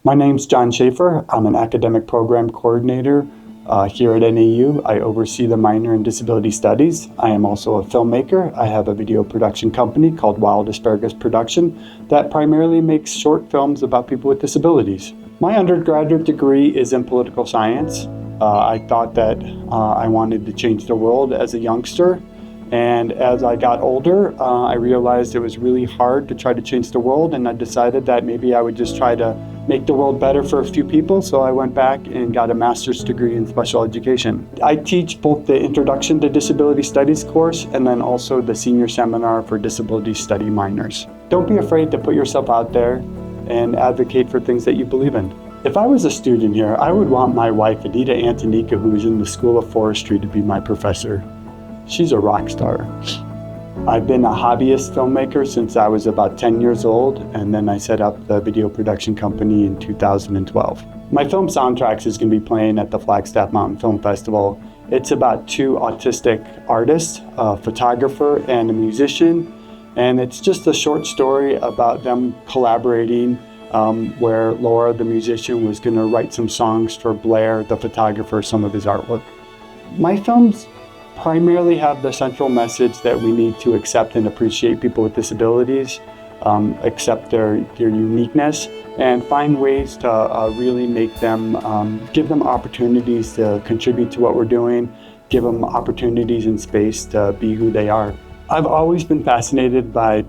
My name's John Schaffer. I'm an academic program coordinator here at NAU. I oversee the minor in disability studies. I am also a filmmaker. I have a video production company called Wild Asparagus Production that primarily makes short films about people with disabilities. My undergraduate degree is in political science. I thought that I wanted to change the world as a youngster. And as I got older, I realized it was really hard to try to change the world, and I decided that maybe I would just try to make the world better for a few people, so I went back and got a master's degree in special education. I teach both the Introduction to Disability Studies course and then also the Senior Seminar for Disability Study Minors. Don't be afraid to put yourself out there and advocate for things that you believe in. If I was a student here, I would want my wife, Anita Antonika, who is in the School of Forestry, to be my professor. She's a rock star. I've been a hobbyist filmmaker since I was about 10 years old, and then I set up the video production company in 2012. My film soundtracks is going to be playing at the Flagstaff Mountain Film Festival. It's about two autistic artists, a photographer and a musician, and it's just a short story about them collaborating where Laura, the musician, was going to write some songs for Blair, the photographer, some of his artwork. My films primarily have the central message that we need to accept and appreciate people with disabilities, accept their uniqueness, and find ways to really make them, give them opportunities to contribute to what we're doing, give them opportunities and space to be who they are. I've always been fascinated by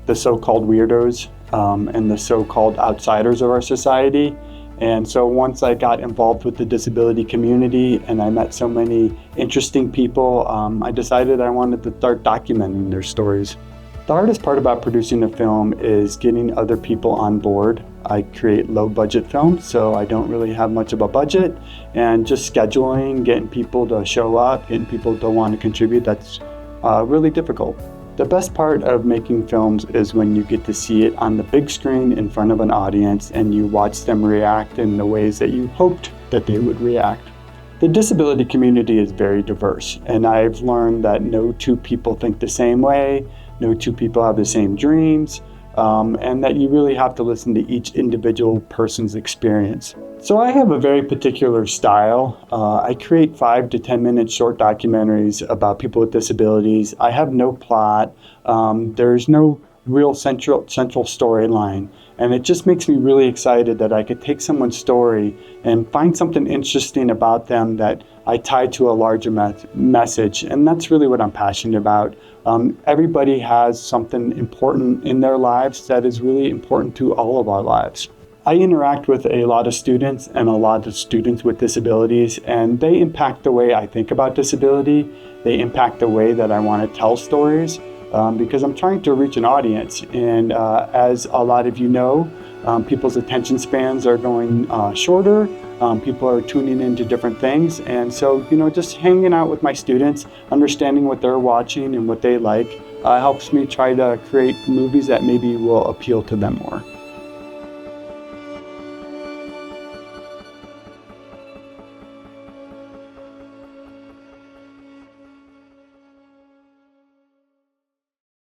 the so-called weirdos and the so-called outsiders of our society. And so once I got involved with the disability community and I met so many interesting people, I decided I wanted to start documenting their stories. The hardest part about producing a film is getting other people on board. I create low budget films, so I don't really have much of a budget, and just scheduling, getting people to show up, getting people to want to contribute, that's really difficult. The best part of making films is when you get to see it on the big screen in front of an audience and you watch them react in the ways that you hoped that they would react. The disability community is very diverse, and I've learned that no two people think the same way, no two people have the same dreams, and that you really have to listen to each individual person's experience. So I have a very particular style. I create 5 to 10 minute short documentaries about people with disabilities. I have no plot. There's no real central storyline. And it just makes me really excited that I could take someone's story and find something interesting about them that I tie to a larger message. And that's really what I'm passionate about. Everybody has something important in their lives that is really important to all of our lives. I interact with a lot of students and a lot of students with disabilities, and they impact the way I think about disability. They impact the way that I want to tell stories because I'm trying to reach an audience. And as a lot of you know, people's attention spans are going shorter. People are tuning into different things. And so, just hanging out with my students, understanding what they're watching and what they like, helps me try to create movies that maybe will appeal to them more.